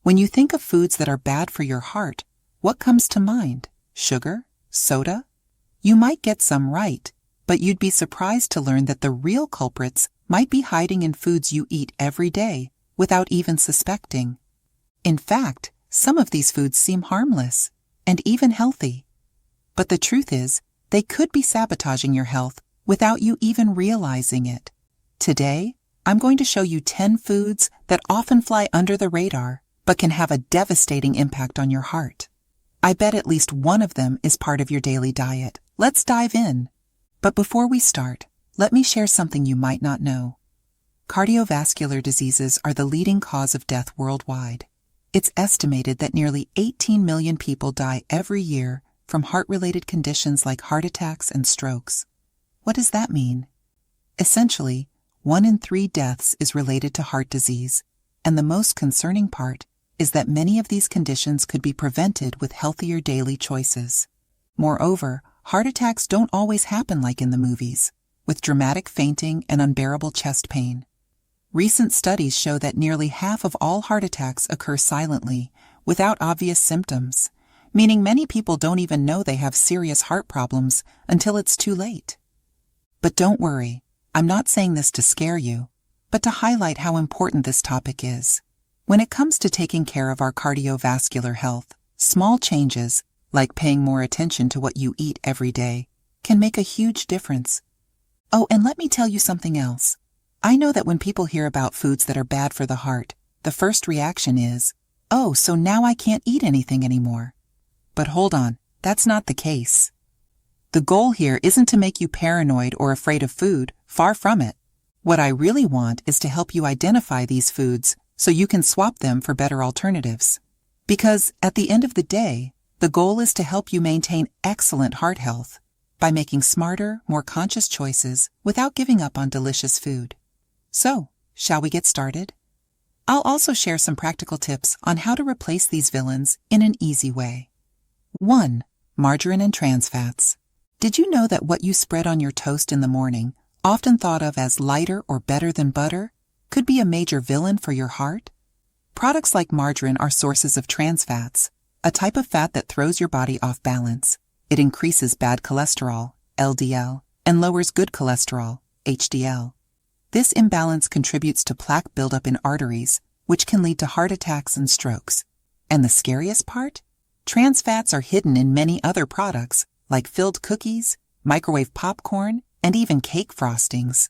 When you think of foods that are bad for your heart, what comes to mind? Sugar? Soda? You might get some right, but you'd be surprised to learn that the real culprits might be hiding in foods you eat every day without even suspecting. In fact, some of these foods seem harmless and even healthy. But the truth is, they could be sabotaging your health without you even realizing it. Today, I'm going to show you 10 foods that often fly under the radar but can have a devastating impact on your heart. I bet at least one of them is part of your daily diet. Let's dive in. But before we start, let me share something you might not know. Cardiovascular diseases are the leading cause of death worldwide. It's estimated that nearly 18 million people die every year from heart-related conditions like heart attacks and strokes. What does that mean? Essentially, 1 in 3 deaths is related to heart disease, and the most concerning part is that many of these conditions could be prevented with healthier daily choices. Moreover, heart attacks don't always happen like in the movies, with dramatic fainting and unbearable chest pain. Recent studies show that nearly half of all heart attacks occur silently, without obvious symptoms, meaning many people don't even know they have serious heart problems until it's too late. But don't worry, I'm not saying this to scare you, but to highlight how important this topic is. When it comes to taking care of our cardiovascular health, small changes, like paying more attention to what you eat every day, can make a huge difference. Oh, and let me tell you something else. I know that when people hear about foods that are bad for the heart, the first reaction is, oh, so now I can't eat anything anymore. But hold on, that's not the case. The goal here isn't to make you paranoid or afraid of food, far from it. What I really want is to help you identify these foods so you can swap them for better alternatives. Because at the end of the day, the goal is to help you maintain excellent heart health by making smarter, more conscious choices without giving up on delicious food. So, shall we get started? I'll also share some practical tips on how to replace these villains in an easy way. 1. Margarine and trans fats. Did you know that what you spread on your toast in the morning, often thought of as lighter or better than butter, could be a major villain for your heart? Products like margarine are sources of trans fats, a type of fat that throws your body off balance. It increases bad cholesterol, LDL, and lowers good cholesterol, HDL. This imbalance contributes to plaque buildup in arteries, which can lead to heart attacks and strokes. And the scariest part? Trans fats are hidden in many other products, like filled cookies, microwave popcorn, and even cake frostings.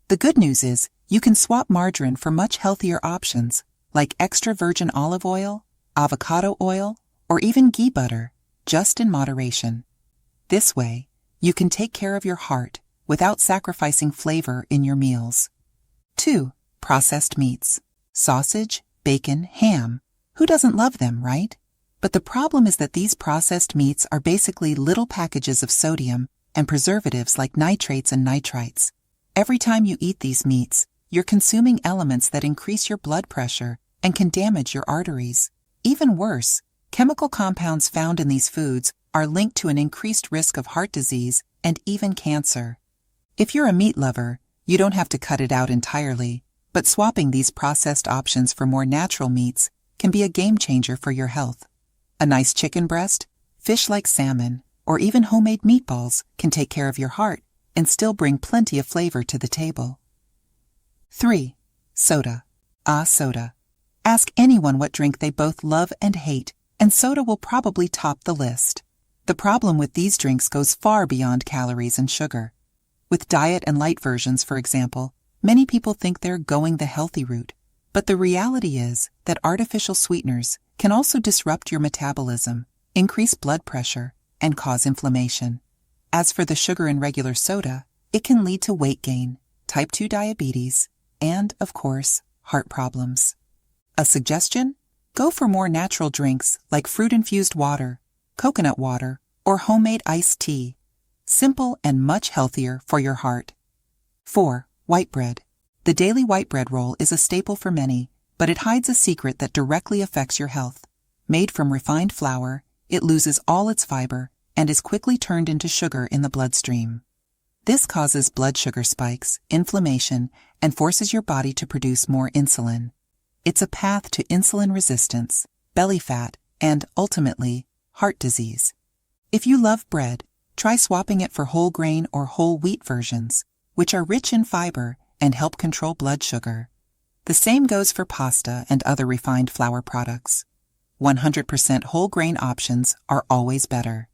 The good news is, you can swap margarine for much healthier options, like extra virgin olive oil, avocado oil, or even ghee butter, just in moderation. This way, you can take care of your heart without sacrificing flavor in your meals. 2. Processed meats. Sausage, bacon, ham. Who doesn't love them, right? But the problem is that these processed meats are basically little packages of sodium and preservatives like nitrates and nitrites. Every time you eat these meats, you're consuming elements that increase your blood pressure and can damage your arteries. Even worse, chemical compounds found in these foods are linked to an increased risk of heart disease and even cancer. If you're a meat lover, you don't have to cut it out entirely, but swapping these processed options for more natural meats can be a game changer for your health. A nice chicken breast, fish like salmon, or even homemade meatballs can take care of your heart and still bring plenty of flavor to the table. 3. Soda. Soda. Ask anyone what drink they both love and hate, and soda will probably top the list. The problem with these drinks goes far beyond calories and sugar. With diet and light versions, for example, many people think they're going the healthy route, but the reality is that artificial sweeteners can also disrupt your metabolism, increase blood pressure, and cause inflammation. As for the sugar in regular soda, it can lead to weight gain, type 2 diabetes, and, of course, heart problems. A suggestion? Go for more natural drinks like fruit-infused water, coconut water, or homemade iced tea. Simple and much healthier for your heart. 4. White bread. The daily white bread roll is a staple for many, but it hides a secret that directly affects your health. Made from refined flour, it loses all its fiber and is quickly turned into sugar in the bloodstream. This causes blood sugar spikes, inflammation, and forces your body to produce more insulin. It's a path to insulin resistance, belly fat, and, ultimately, heart disease. If you love bread, try swapping it for whole grain or whole wheat versions, which are rich in fiber and help control blood sugar. The same goes for pasta and other refined flour products. 100% whole grain options are always better.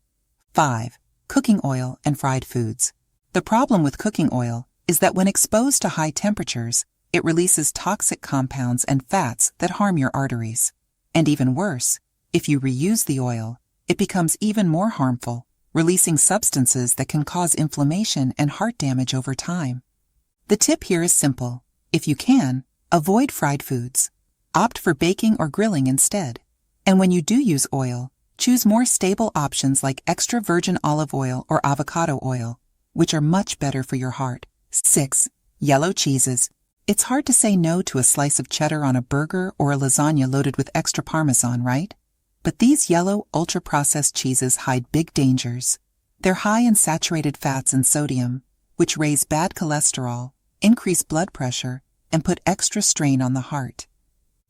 5. Cooking oil and fried foods. The problem with cooking oil is that when exposed to high temperatures, it releases toxic compounds and fats that harm your arteries. And even worse, if you reuse the oil, it becomes even more harmful, releasing substances that can cause inflammation and heart damage over time. The tip here is simple. If you can, avoid fried foods. Opt for baking or grilling instead. And when you do use oil, choose more stable options like extra virgin olive oil or avocado oil, which are much better for your heart. 6. Yellow cheeses. It's hard to say no to a slice of cheddar on a burger or a lasagna loaded with extra Parmesan, right? But these yellow, ultra-processed cheeses hide big dangers. They're high in saturated fats and sodium, which raise bad cholesterol, increase blood pressure, and put extra strain on the heart.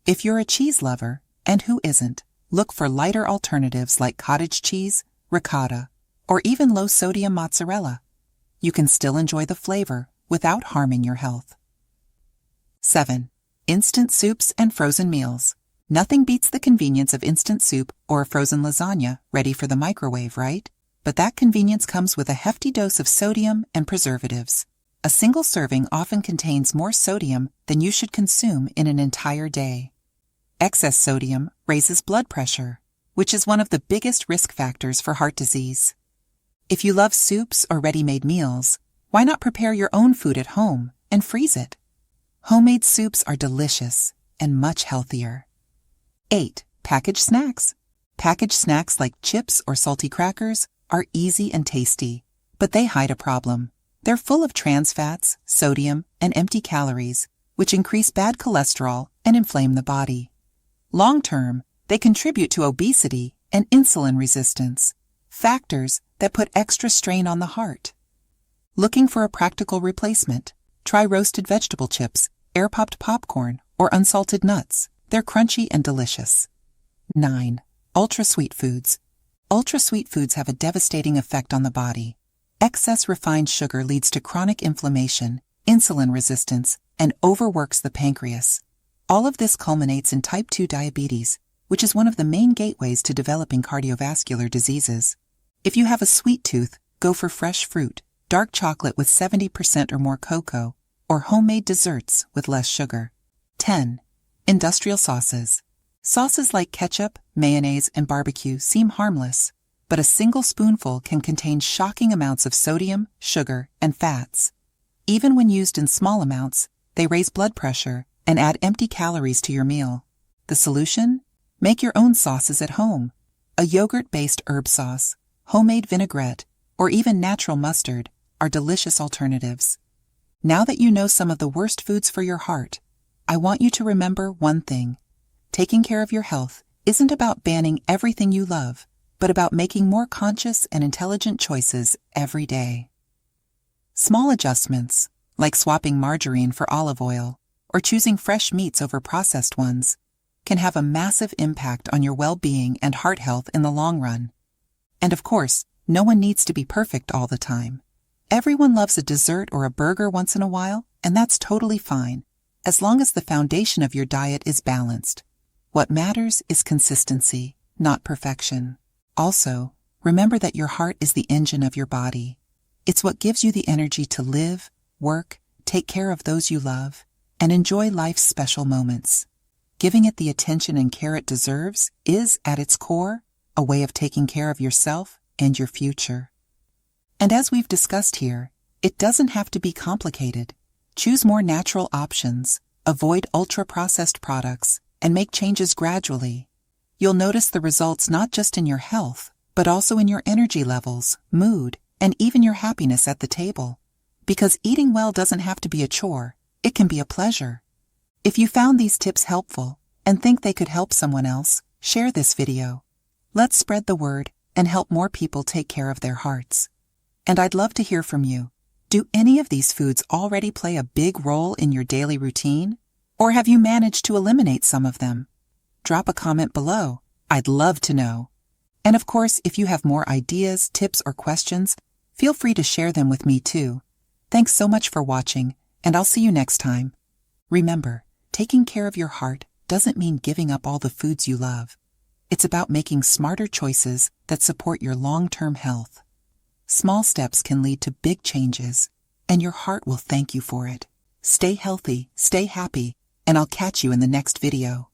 If you're a cheese lover, and who isn't, look for lighter alternatives like cottage cheese, ricotta, or even low-sodium mozzarella. You can still enjoy the flavor without harming your health. 7. Instant soups and frozen meals. Nothing beats the convenience of instant soup or a frozen lasagna ready for the microwave, right? But that convenience comes with a hefty dose of sodium and preservatives. A single serving often contains more sodium than you should consume in an entire day. Excess sodium raises blood pressure, which is one of the biggest risk factors for heart disease. If you love soups or ready-made meals, why not prepare your own food at home and freeze it? Homemade soups are delicious and much healthier. 8. Packaged snacks. Packaged snacks like chips or salty crackers are easy and tasty, but they hide a problem. They're full of trans fats, sodium, and empty calories, which increase bad cholesterol and inflame the body. Long-term, they contribute to obesity and insulin resistance, factors that put extra strain on the heart. Looking for a practical replacement? Try roasted vegetable chips, air-popped popcorn, or unsalted nuts. They're crunchy and delicious. 9. Ultra-sweet foods. Ultra-sweet foods have a devastating effect on the body. Excess refined sugar leads to chronic inflammation, insulin resistance, and overworks the pancreas. All of this culminates in type 2 diabetes, which is one of the main gateways to developing cardiovascular diseases. If you have a sweet tooth, go for fresh fruit, dark chocolate with 70% or more cocoa, or homemade desserts with less sugar. 10. Industrial sauces. Sauces like ketchup, mayonnaise, and barbecue seem harmless, but a single spoonful can contain shocking amounts of sodium, sugar, and fats. Even when used in small amounts, they raise blood pressure and add empty calories to your meal. The solution? Make your own sauces at home. A yogurt-based herb sauce, homemade vinaigrette, or even natural mustard are delicious alternatives. Now that you know some of the worst foods for your heart, I want you to remember one thing. Taking care of your health isn't about banning everything you love, but about making more conscious and intelligent choices every day. Small adjustments, like swapping margarine for olive oil or choosing fresh meats over processed ones, can have a massive impact on your well-being and heart health in the long run. And of course, no one needs to be perfect all the time. Everyone loves a dessert or a burger once in a while, and that's totally fine, as long as the foundation of your diet is balanced. What matters is consistency, not perfection. Also, remember that your heart is the engine of your body. It's what gives you the energy to live, work, take care of those you love, and enjoy life's special moments. Giving it the attention and care it deserves is, at its core, a way of taking care of yourself and your future. And as we've discussed here, it doesn't have to be complicated. Choose more natural options, avoid ultra-processed products, and make changes gradually. You'll notice the results not just in your health, but also in your energy levels, mood, and even your happiness at the table. Because eating well doesn't have to be a chore, it can be a pleasure. If you found these tips helpful and think they could help someone else, share this video. Let's spread the word and help more people take care of their hearts. And I'd love to hear from you. Do any of these foods already play a big role in your daily routine? Or have you managed to eliminate some of them? Drop a comment below. I'd love to know. And of course, if you have more ideas, tips, or questions, feel free to share them with me too. Thanks so much for watching, and I'll see you next time. Remember, taking care of your heart doesn't mean giving up all the foods you love. It's about making smarter choices that support your long-term health. Small steps can lead to big changes, and your heart will thank you for it. Stay healthy, stay happy, and I'll catch you in the next video.